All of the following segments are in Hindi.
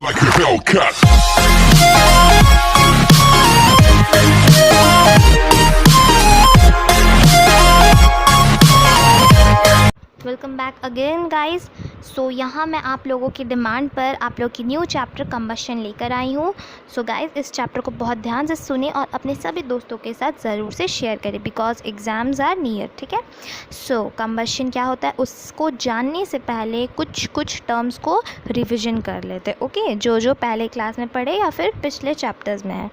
like a Hellcat. Welcome back again guys. So यहाँ मैं आप लोगों की डिमांड पर आप लोग की न्यू चैप्टर कंबशन लेकर आई हूँ। सो गाइस, इस चैप्टर को बहुत ध्यान से सुने और अपने सभी दोस्तों के साथ ज़रूर से शेयर करें बिकॉज एग्ज़ाम्स आर नियर। ठीक है। सो कंबशन क्या होता है उसको जानने से पहले कुछ टर्म्स को रिविजन कर लेते हैं। ओके, जो पहले क्लास में पढ़े या फिर पिछले चैप्टर्स में है।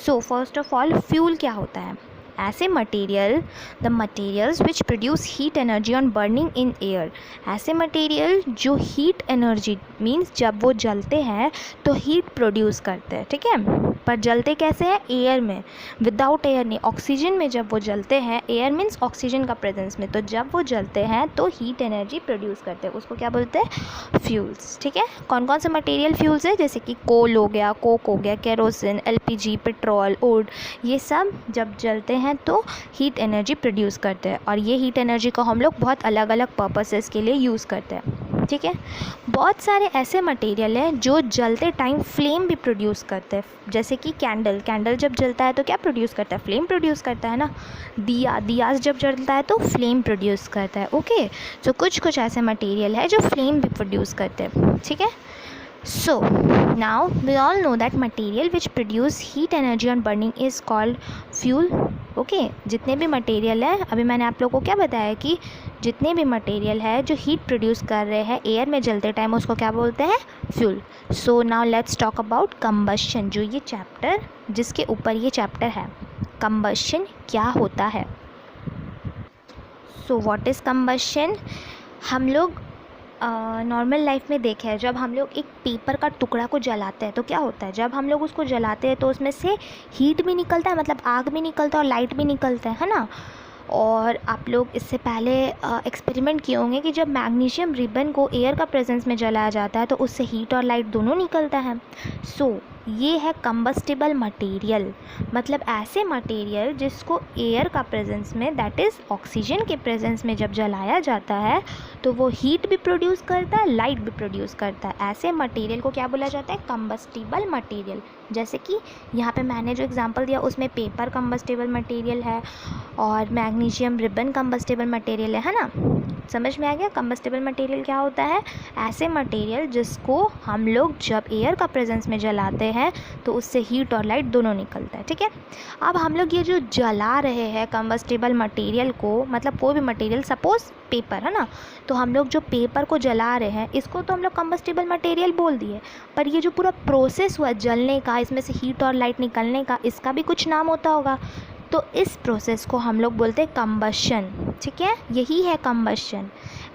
So first of all, fuel क्या होता है? ऐसे material, the materials which produce heat energy on burning in air. ऐसे मटेरियल जो हीट एनर्जी मीन्स जब वो जलते हैं तो हीट प्रोड्यूस करते हैं। ठीक है, पर जलते कैसे हैं? एयर में, विदाउट एयर नहीं, ऑक्सीजन में जब वो जलते हैं, एयर मीन्स ऑक्सीजन का प्रेजेंस में, तो जब वो जलते हैं तो हीट एनर्जी प्रोड्यूस करते हैं। उसको क्या बोलते हैं? फ्यूल्स। ठीक है, कौन कौन से मटेरियल फ्यूल्स है? जैसे कि कोल हो गया, कोक हो गया, केरोसिन, एलपीजी, पेट्रोल, वुड, ये सब जब जलते हैं तो हीट एनर्जी प्रोड्यूस करते हैं। और ये हीट एनर्जी को हम लोग बहुत अलग अलग पर्पसेस के लिए यूज़ करते हैं। ठीक है, बहुत सारे ऐसे मटेरियल हैं जो जलते टाइम फ्लेम भी प्रोड्यूस करते हैं। जैसे कि कैंडल जब जलता है तो क्या प्रोड्यूस करता है? फ्लेम प्रोड्यूस करता है ना। दिया जब जलता है तो फ्लेम प्रोड्यूस करता है। ओके, तो कुछ ऐसे मटेरियल है जो फ्लेम भी प्रोड्यूस करते हैं। ठीक है, so now we all know that material which produce heat energy on burning is called fuel. Okay, जितने भी मटेरियल है, अभी मैंने आप लोगों को क्या बताया कि जितने भी मटेरियल है जो हीट प्रोड्यूस कर रहे हैं एयर में जलते टाइम, उसको क्या बोलते हैं? Fuel. So now let's talk about combustion, जो ये चैप्टर जिसके ऊपर ये चैप्टर है। कंबशन क्या होता है? So what is combustion? हम लोग नॉर्मल लाइफ में देखे हैं, जब हम लोग एक पेपर का टुकड़ा को जलाते हैं तो क्या होता है? जब हम लोग उसको जलाते हैं तो उसमें से हीट भी निकलता है, मतलब आग भी निकलता है और लाइट भी निकलता है ना। और आप लोग इससे पहले एक्सपेरिमेंट किए होंगे कि जब मैग्नीशियम रिबन को एयर का प्रेजेंस में जलाया जाता है तो उससे हीट और लाइट दोनों निकलता है। सो ये है कंबस्टिबल मटेरियल, मतलब ऐसे मटेरियल जिसको एयर का प्रेजेंस में, दैट इज़ ऑक्सीजन के प्रेजेंस में जब जलाया जाता है तो वो हीट भी प्रोड्यूस करता है, लाइट भी प्रोड्यूस करता है। ऐसे मटेरियल को क्या बोला जाता है? Combustible material. जैसे कि यहाँ पे मैंने जो एग्जांपल दिया उसमें पेपर कंबस्टिबल मटेरियल है और मैग्नीशियम रिबन कंबस्टिबल मटेरियल है ना। समझ में आ गया कंबस्टिबल मटेरियल क्या होता है? ऐसे मटेरियल जिसको हम लोग जब एयर का प्रेजेंस में जलाते हैं तो उससे हीट और लाइट दोनों निकलता है। ठीक है, अब हम लोग ये जो जला रहे हैं कंबस्टिबल मटेरियल को, मतलब कोई भी मटेरियल, सपोज पेपर है ना, तो हम लोग जो पेपर को जला रहे हैं इसको तो हम लोग कंबस्टिबल मटेरियल बोल दिए, पर ये जो पूरा प्रोसेस हुआ जलने का, इसमें से हीट और लाइट निकलने का, इसका भी कुछ नाम होता होगा, तो इस प्रोसेस को हम लोग बोलते हैं कंबशन। ठीक है, यही है कंबशन।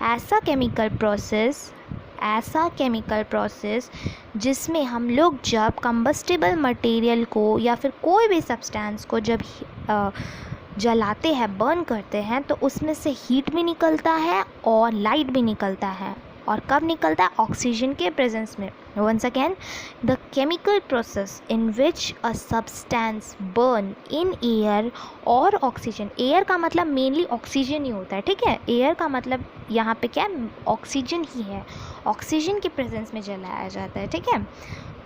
ऐसा केमिकल प्रोसेस जिसमें हम लोग जब कंबस्टिबल मटेरियल को या फिर कोई भी सब्सटेंस को जब जलाते हैं, बर्न करते हैं, तो उसमें से हीट भी निकलता है और लाइट भी निकलता है। और कब निकलता है? ऑक्सीजन के प्रेजेंस में। Once again, the chemical process in which a substance burn in air और ऑक्सीजन। एयर का मतलब मेनली ऑक्सीजन ही होता है। ठीक है, एयर का मतलब यहाँ पे क्या है? ऑक्सीजन ही है। ऑक्सीजन के प्रेजेंस में जलाया जाता है। ठीक है,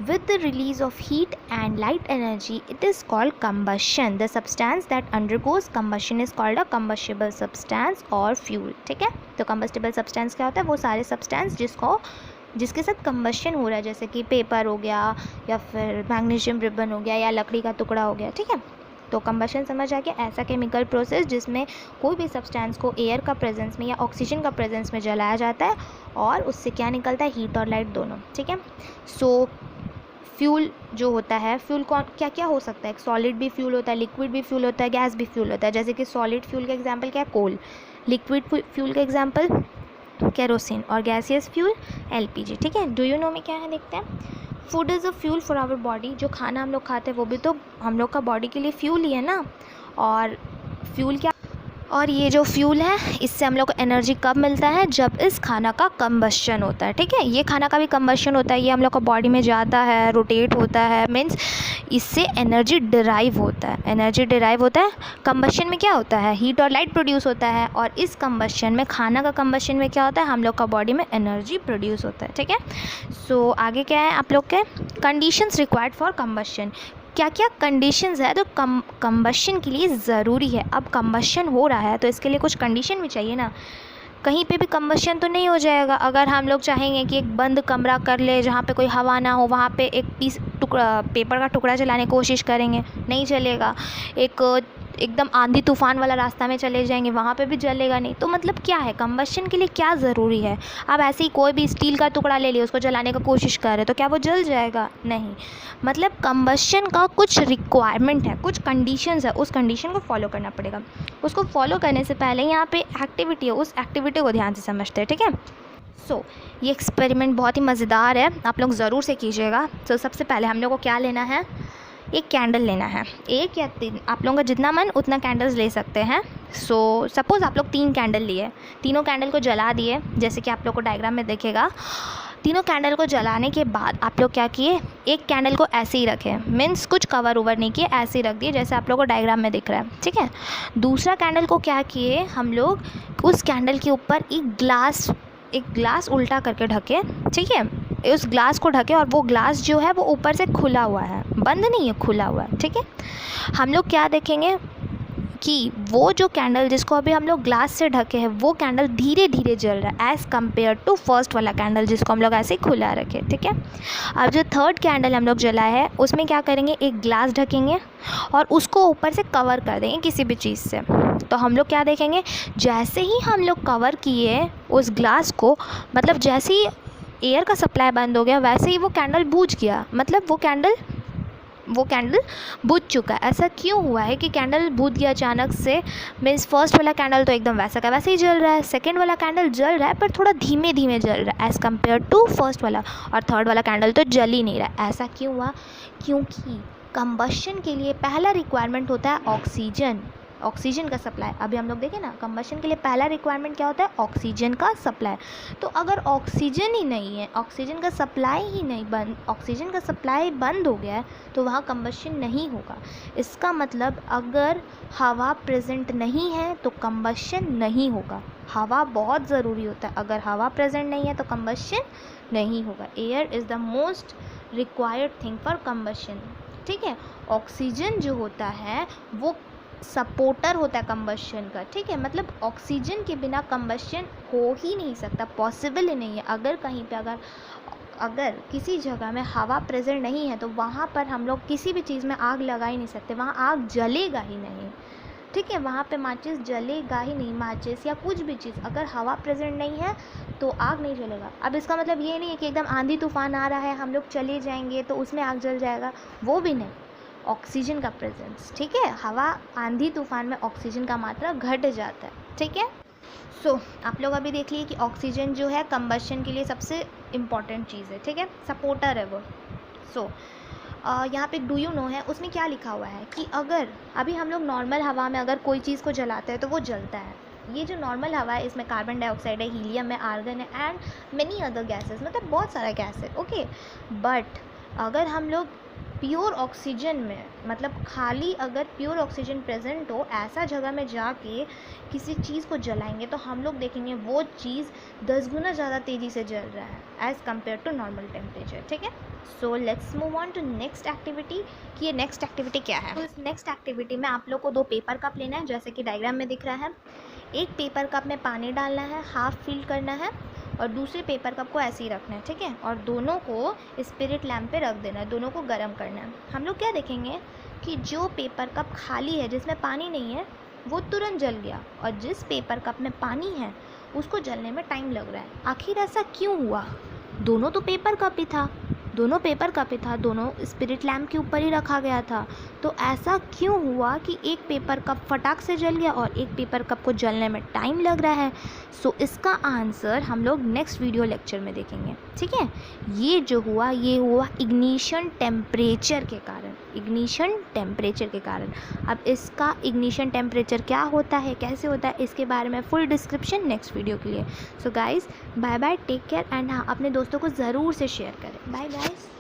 with the release of heat and light energy, it is called combustion. The substance that undergoes combustion is called a combustible substance or fuel. ठीक है, तो combustible substance क्या होता है? वो सारे substance जिसके साथ कंबशन हो रहा है, जैसे कि पेपर हो गया या फिर मैग्नीशियम रिबन हो गया या लकड़ी का टुकड़ा हो गया। ठीक है, तो कंबशन समझ आ गया, ऐसा केमिकल प्रोसेस जिसमें कोई भी सब्सटेंस को एयर का प्रेजेंस में या ऑक्सीजन का प्रेजेंस में जलाया जाता है और उससे क्या निकलता है? हीट और लाइट दोनों। ठीक है, सो फ्यूल जो होता है, फ्यूल कौन क्या क्या हो सकता है? सॉलिड भी फ्यूल होता है, लिक्विड भी फ्यूल होता है, गैस भी फ्यूल होता है। जैसे कि सॉलिड फ्यूल का एग्जांपल क्या है? कोल। लिक्विड फ्यूल का एग्जांपल केरोसिन और गैसियस फ्यूल एलपीजी। ठीक है, डू यू नो में क्या है? देखते हैं। Food is a fuel for our body. जो खाना हम लोग खाते हैं वो भी तो हम लोग का बॉडी के लिए फ्यूल ही है ना। और फ्यूल क्या और ये जो फ्यूल है इससे हम लोग को एनर्जी कब मिलता है, जब इस खाना का कंबशन होता है। ठीक है, ये खाना का भी कंबशन होता है, ये हम लोग का बॉडी में जाता है, रोटेट होता है, मीन्स इससे एनर्जी डिराइव होता है। एनर्जी डिराइव होता है, कंबशन में क्या होता है, हीट और लाइट प्रोड्यूस होता है, और इस कंबशन में, खाना का कंबशन में क्या होता है, हम लोग का बॉडी में एनर्जी प्रोड्यूस होता है। ठीक है, सो आगे क्या है आप लोग के कंडीशंस रिक्वायर्ड फॉर कंबशन, क्या क्या कंडीशंस है तो कंबशन के लिए ज़रूरी है। अब कंबशन हो रहा है तो इसके लिए कुछ कंडीशन भी चाहिए ना, कहीं पे भी कंबशन तो नहीं हो जाएगा। अगर हम लोग चाहेंगे कि एक बंद कमरा कर ले जहाँ पे कोई हवा ना हो, वहाँ पे एक पेपर का टुकड़ा जलाने की कोशिश करेंगे, नहीं चलेगा। एकदम आंधी तूफान वाला रास्ता में चले जाएंगे, वहाँ पे भी जलेगा नहीं। तो मतलब क्या है, कंबशन के लिए क्या ज़रूरी है। अब ऐसे ही कोई भी स्टील का टुकड़ा ले लिया, उसको जलाने की कोशिश कर रहे तो क्या वो जल जाएगा, नहीं। मतलब कंबशन का कुछ रिक्वायरमेंट है, कुछ कंडीशंस है, उस कंडीशन को फॉलो करना पड़ेगा। उसको फॉलो करने से पहले यहाँ पे एक्टिविटी है, उस एक्टिविटी को ध्यान से समझते हैं। ठीक है, सो ये एक्सपेरिमेंट बहुत ही मज़ेदार है, आप लोग ज़रूर से कीजिएगा। तो सबसे पहले हम लोग को क्या लेना है, एक कैंडल लेना है, एक या 3, आप लोगों का जितना मन उतना कैंडल्स ले सकते हैं। सो सपोज़ आप लोग 3 कैंडल लिए, तीनों कैंडल को जला दिए, जैसे कि आप लोग को डायग्राम में दिखेगा। तीनों कैंडल को जलाने के बाद आप लोग क्या किए, एक कैंडल को ऐसे ही रखें, मीन्स कुछ कवर ओवर नहीं किए, ऐसे ही रख दिए जैसे आप लोग को डायग्राम में दिख रहा है। ठीक है, दूसरा कैंडल को क्या किए हम लोग, उस कैंडल के ऊपर एक ग्लास उल्टा करके ढके। ठीक है, उस ग्लास को ढके, और वो ग्लास जो है वो ऊपर से खुला हुआ है, बंद नहीं है, खुला हुआ है। ठीक है, हम लोग क्या देखेंगे कि वो जो कैंडल जिसको अभी हम लोग ग्लास से ढके हैं, वो कैंडल धीरे धीरे जल रहा है एज़ कम्पेयर टू फर्स्ट वाला कैंडल जिसको हम लोग ऐसे ही खुला रखे। ठीक है, अब जो थर्ड कैंडल हम लोग जलाए है उसमें क्या करेंगे, एक ग्लास ढकेंगे और उसको ऊपर से कवर कर देंगे किसी भी चीज़ से। तो हम लोग क्या देखेंगे, जैसे ही हम लोग कवर किए उस ग्लास को, मतलब जैसे ही एयर का सप्लाई बंद हो गया वैसे ही वो कैंडल बुझ गया, मतलब वो कैंडल बुझ चुका है। ऐसा क्यों हुआ है कि कैंडल बुझ गया अचानक से, मीन्स फर्स्ट वाला कैंडल तो एकदम वैसा का वैसे ही जल रहा है, सेकंड वाला कैंडल जल रहा है पर थोड़ा धीमे धीमे जल रहा है एज़ कम्पेयर टू फर्स्ट वाला, और थर्ड वाला कैंडल तो जल ही नहीं रहा। ऐसा क्यों हुआ, क्योंकि कंबशन के लिए पहला रिक्वायरमेंट होता है ऑक्सीजन का सप्लाई। अभी हम लोग देखें ना, कंबशन के लिए पहला रिक्वायरमेंट क्या होता है, ऑक्सीजन का सप्लाई। तो अगर ऑक्सीजन ही नहीं है, ऑक्सीजन का सप्लाई बंद हो गया है तो वहाँ कंबशन नहीं होगा। इसका मतलब अगर हवा प्रेजेंट नहीं है तो कंबशन नहीं होगा। हवा बहुत ज़रूरी होता है, अगर हवा प्रेजेंट नहीं है तो कंबशन नहीं होगा। Air is the most required thing for combustion. ठीक है, ऑक्सीजन जो होता है वो सपोर्टर होता है कंबशन का। ठीक है, मतलब ऑक्सीजन के बिना कंबशन हो ही नहीं सकता, पॉसिबल ही नहीं है। अगर कहीं पे अगर किसी जगह में हवा प्रेजेंट नहीं है तो वहाँ पर हम लोग किसी भी चीज़ में आग लगा ही नहीं सकते, वहाँ आग जलेगा ही नहीं। ठीक है, वहाँ पे माचिस जलेगा ही नहीं, माचिस या कुछ भी चीज़, अगर हवा प्रेजेंट नहीं है तो आग नहीं जलेगा। अब इसका मतलब ये नहीं है कि एकदम आंधी तूफान आ रहा है हम लोग चले जाएंगे तो उसमें आग जल जाएगा, वो भी नहीं। ऑक्सीजन का प्रेजेंस, ठीक है, हवा आंधी तूफान में ऑक्सीजन का मात्रा घट जाता है। ठीक है, सो आप लोग अभी देख लिए कि ऑक्सीजन जो है कंबशन के लिए सबसे इम्पॉर्टेंट चीज़ है। ठीक है, सपोर्टर है वो। सो यहाँ पे डू यू नो है, उसमें क्या लिखा हुआ है कि अगर अभी हम लोग नॉर्मल हवा में अगर कोई चीज़ को जलाते हैं तो वो जलता है। ये जो नॉर्मल हवा है इसमें कार्बन डाइऑक्साइड है, हीलियम है, आर्गन है एंड मेनी अदर गैसेस, मतलब बहुत सारा गैस है। ओके, बट अगर हम लोग प्योर ऑक्सीजन में, मतलब खाली अगर प्योर ऑक्सीजन प्रेजेंट हो ऐसा जगह में जाके किसी चीज़ को जलाएंगे तो हम लोग देखेंगे वो चीज़ 10 गुना ज़्यादा तेज़ी से जल रहा है as compared to normal temperature. ठीक है, so let's move on to next activity कि ये नेक्स्ट एक्टिविटी क्या है। तो इस नेक्स्ट एक्टिविटी में आप लोग को 2 पेपर कप लेना है, जैसे कि डायग्राम में दिख रहा है। एक पेपर कप में पानी डालना है, हाफ फिल करना है, और दूसरे पेपर कप को ऐसे ही रखना है। ठीक है, और दोनों को स्पिरिट लैम्प पे रख देना है, दोनों को गर्म करना है। हम लोग क्या देखेंगे कि जो पेपर कप खाली है जिसमें पानी नहीं है वो तुरंत जल गया, और जिस पेपर कप में पानी है उसको जलने में टाइम लग रहा है। आखिर ऐसा क्यों हुआ, दोनों तो पेपर कप ही था, दोनों पेपर कप ही था, दोनों स्पिरिट लैम्प के ऊपर ही रखा गया था। तो ऐसा क्यों हुआ कि एक पेपर कप फटाक से जल गया और एक पेपर कप को जलने में टाइम लग रहा है? सो इसका आंसर हम लोग नेक्स्ट वीडियो लेक्चर में देखेंगे, ठीक है। ये हुआ इग्निशन टेम्परेचर के कारण, इग्निशन टेम्परेचर के कारण। अब इसका इग्निशन टेम्परेचर क्या होता है, कैसे होता है, इसके बारे में फुल डिस्क्रिप्शन नेक्स्ट वीडियो के लिए। So guys bye bye, take care and हाँ, अपने दोस्तों को ज़रूर से शेयर करें। Bye guys.